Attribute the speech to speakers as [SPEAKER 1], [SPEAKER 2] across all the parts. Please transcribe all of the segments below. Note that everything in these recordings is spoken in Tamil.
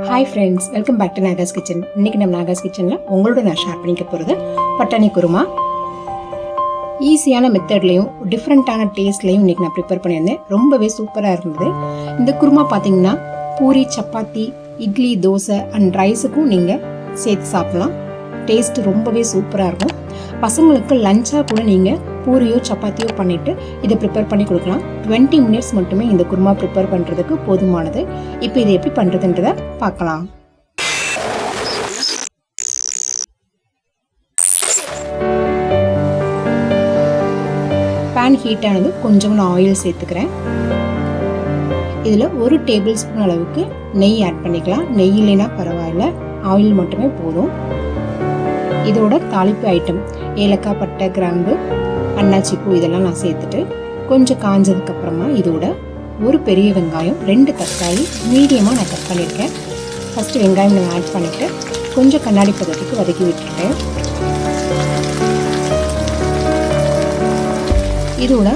[SPEAKER 1] Hi friends, welcome back to Nagas kitchen. இன்றைக்கி நம்ம நாகாஸ் கிச்சனில் உங்களோட நான் ஷேர் பண்ணிக்க போகிறது பட்டாணி குருமா. ஈஸியான மெத்தட்லேயும் டிஃப்ரெண்ட்டான டேஸ்ட்லேயும் இன்றைக்கி நான் ப்ரிப்பேர் பண்ணியிருந்தேன். ரொம்பவே சூப்பராக இருந்தது. இந்த குருமா பார்த்தீங்கன்னா பூரி, சப்பாத்தி, இட்லி, தோசை அண்ட் ரைஸுக்கும் நீங்கள் சேர்த்து சாப்பிட்லாம். டேஸ்ட் ரொம்பவே சூப்பராக இருக்கும். பசங்களுக்கு லஞ்சாக கூட நீங்கள் பூரியோ சப்பாத்தியோ பண்ணிவிட்டு இதை ப்ரிப்பேர் பண்ணி கொடுக்கலாம். 20 மினிட்ஸ் மட்டுமே இந்த குருமா ப்ரிப்பேர் பண்ணுறதுக்கு போதுமானது. இப்போ இதை எப்படி பண்ணுறதுன்றதை பார்க்கலாம். பேன் ஹீட் ஆனது கொஞ்சம் நான் ஆயில் சேர்த்துக்கிறேன். இதில் 1 டேபிள் ஸ்பூன் அளவுக்கு நெய் ஆட் பண்ணிக்கலாம். நெய் இல்லைன்னா பரவாயில்ல, ஆயில் மட்டுமே போதும். இதோட தாளிப்பு ஐட்டம் ஏலக்காய், பட்டை, கிராம்பு, அன்னாச்சி பூ இதெல்லாம் நான் சேர்த்துட்டு கொஞ்சம் காஞ்சதுக்கு அப்புறமா இதோட 1 பெரிய வெங்காயம், 2 தக்காளி மீடியமாக நான் கட் பண்ணியிருக்கேன். ஃபஸ்ட்டு வெங்காயம் நான் ஆட் பண்ணிவிட்டு கொஞ்சம் கண்ணாடி பதத்துக்கு வதக்கி விட்டுருக்கேன். இதோட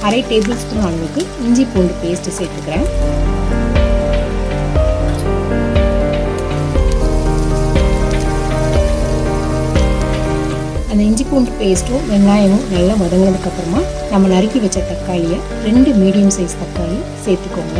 [SPEAKER 1] 1/2 டேபிள் ஸ்பூன் அளவுக்கு இஞ்சி பூண்டு பேஸ்ட்டு சேர்த்துக்கிறேன். அந்த இஞ்சி பூண்டு பேஸ்ட்டும் வெங்காயமும் நல்லா வதங்கினதுக்கு அப்புறமா நம்ம நறுக்கி வச்ச தக்காளியை 2 மீடியம் சைஸ் தக்காளி சேர்த்துக்கோங்க.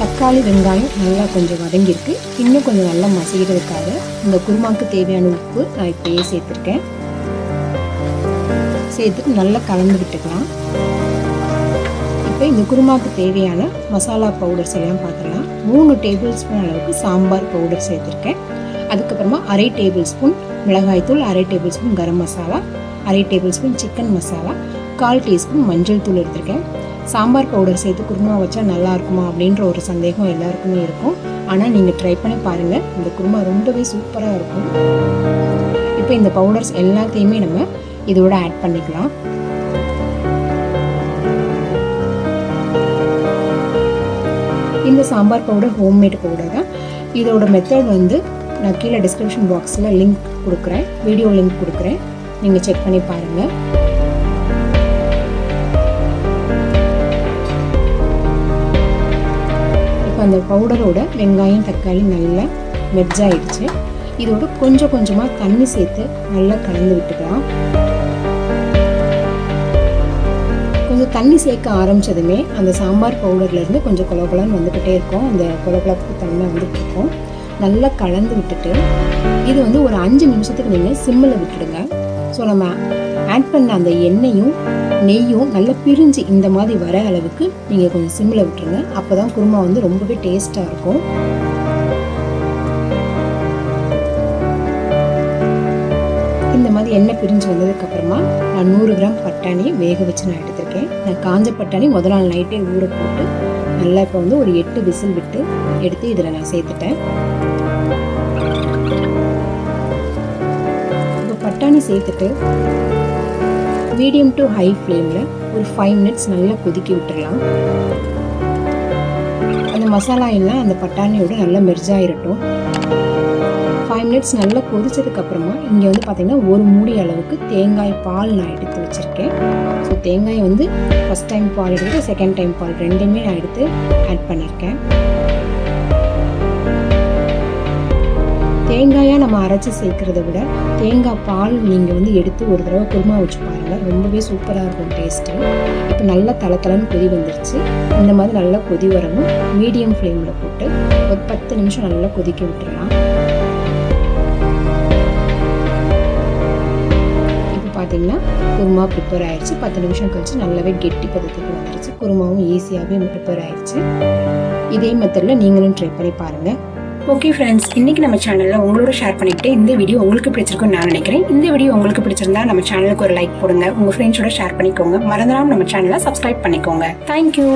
[SPEAKER 1] தக்காளி வெங்காயம் நல்லா கொஞ்சம் வதங்கியிருக்கு. இன்னும் கொஞ்சம் நல்லா மசிக்கிறதுக்காக இந்த குருமாவுக்கு தேவையான உப்பு நான் இப்போயே சேர்த்துருக்கேன். சேர்த்துட்டு நல்லா கலந்து விட்டுக்கலாம். இப்போ இந்த குருமாவுக்கு தேவையான மசாலா பவுடர்ஸ் எல்லாம் பார்த்துக்கலாம். 3 டேபிள் ஸ்பூன் அளவுக்கு சாம்பார் பவுடர் சேர்த்துருக்கேன். அதுக்கப்புறமா 1/2 டேபிள் ஸ்பூன் மிளகாய்த்தூள், 1/2 tablespoon garam masala, 1/2 tablespoon chicken masala, 1/4 teaspoon மஞ்சள் தூள் எடுத்திருக்கேன். சாம்பார் பவுடர் சேர்த்து குருமா வச்சா நல்லா இருக்குமா அப்படின்ற ஒரு சந்தேகம் எல்லாருக்குமே இருக்கும். ஆனால் நீங்கள் ட்ரை பண்ணி பாருங்கள், இந்த குருமா ரொம்பவே சூப்பராக இருக்கும். இப்போ இந்த பவுடர்ஸ் எல்லாத்தையுமே நம்ம இதோட ஆட் பண்ணிக்கலாம். இந்த சாம்பார் பவுடர் ஹோம்மேட் பவுடர் தான். இதோட மெத்தட் நான் கீழே டிஸ்கிரிப்ஷன் பாக்ஸில் லிங்க் கொடுக்குறேன், வீடியோ லிங்க் கொடுக்குறேன், நீங்கள் செக் பண்ணி பாருங்கள். இப்போ அந்த பவுடரோட வெங்காயம் தக்காளி நல்லா மெர்ஜ் ஆயிடுச்சு. இதோட கொஞ்சம் கொஞ்சமாக தண்ணி சேர்த்து நல்லா கலந்து விட்டுக்கலாம். கொஞ்சம் தண்ணி சேர்க்க ஆரம்பித்ததுமே அந்த சாம்பார் பவுடர்லேருந்து கொஞ்சம் கொலகொலன்னு வந்துக்கிட்டே இருக்கும். அந்த கொலகொலப்பு தன்மை வந்துட்டு இருக்கும். நல்லா கலந்து விட்டுட்டு இது ஒரு 5 நிமிஷத்துக்கு நீங்கள் சிம்மில் விட்டுடுங்க. ஸோ நம்ம ஆட் பண்ண அந்த எண்ணெயும் நெய்யும் நல்லா பிரிஞ்சு இந்த மாதிரி வர அளவுக்கு நீங்கள் கொஞ்சம் சிம்மில் விட்டுருங்க. அப்போ தான் குருமா ரொம்பவே டேஸ்ட்டாக இருக்கும். இந்த மாதிரி எண்ணெய் பிரிஞ்சு வந்ததுக்கப்புறமா நான் 100 கிராம் பட்டாணி வேக வச்சு நான் எடுத்திருக்கேன். நான் காஞ்ச பட்டாணி முதல் நாள் நைட்டே ஊற போட்டு நல்லா இப்போ ஒரு 8 விசில் விட்டு எடுத்து இதில் நான் சேர்த்துட்டேன். இப்போ பட்டாணி சேர்த்துட்டு மீடியம் டு ஹை ஃப்ளேமில் ஒரு 5 மினிட்ஸ் நல்லா கொதிக்க விட்டுடலாம். அந்த மசாலா எல்லாம் அந்த பட்டாணியோட நல்லா மெர்ஜாயிரட்டும். 5 மினிட்ஸ் நல்லா கொதிச்சதுக்கப்புறமா இங்கே பார்த்தீங்கன்னா 1 மூடி அளவுக்கு தேங்காய் பால் நான் எடுத்து வச்சுருக்கேன். ஸோ தேங்காய் ஃபஸ்ட் டைம் பால் எடுத்து செகண்ட் டைம் பால் ரெண்டுமே நான் எடுத்து ஆட் பண்ணியிருக்கேன். தேங்காயாக நம்ம அரைச்சி சேர்க்குறத விட தேங்காய் பால் நீங்கள் எடுத்து ஒரு தடவை குருமா வச்சு பாருங்கள், ரொம்பவே சூப்பராக இருக்கும் டேஸ்ட்டு. இப்போ நல்லா தளன்னு கொதி வந்துருச்சு. இந்த மாதிரி நல்லா கொதி வரவும் மீடியம் ஃப்ளேமில் போட்டு ஒரு 10 நிமிஷம் நல்லா கொதிக்க விட்டுடலாம். பார்த்தீங்கன்னா குருமா ப்ரிப்பேர் ஆயிடுச்சு. 10 நிமிஷம் கழிச்சு நல்லாவே கெட்டி பதத்துக்கு வந்துடுச்சு. குருமாவும் ஈஸியாகவே ப்ரிப்பேர் ஆயிடுச்சு. இதே மெத்தடில் நீங்களும் ட்ரை பண்ணி பாருங்கள். ஓகே ஃப்ரெண்ட்ஸ், இன்றைக்கி நம்ம சேனலில் உங்களோட ஷேர் பண்ணிக்கிட்டு இந்த வீடியோ உங்களுக்கு பிடிச்சிருக்குன்னு நான் நினைக்கிறேன். இந்த வீடியோ உங்களுக்கு பிடிச்சிருந்தா நம்ம சேனலுக்கு ஒரு லைக் போடுங்க, உங்கள் ஃப்ரெண்ட்ஸோட ஷேர் பண்ணிக்கோங்க. மறந்துடாமல் நம்ம சேனலை சப்ஸ்கிரைப் பண்ணிக்கோங்க. தேங்க்யூ.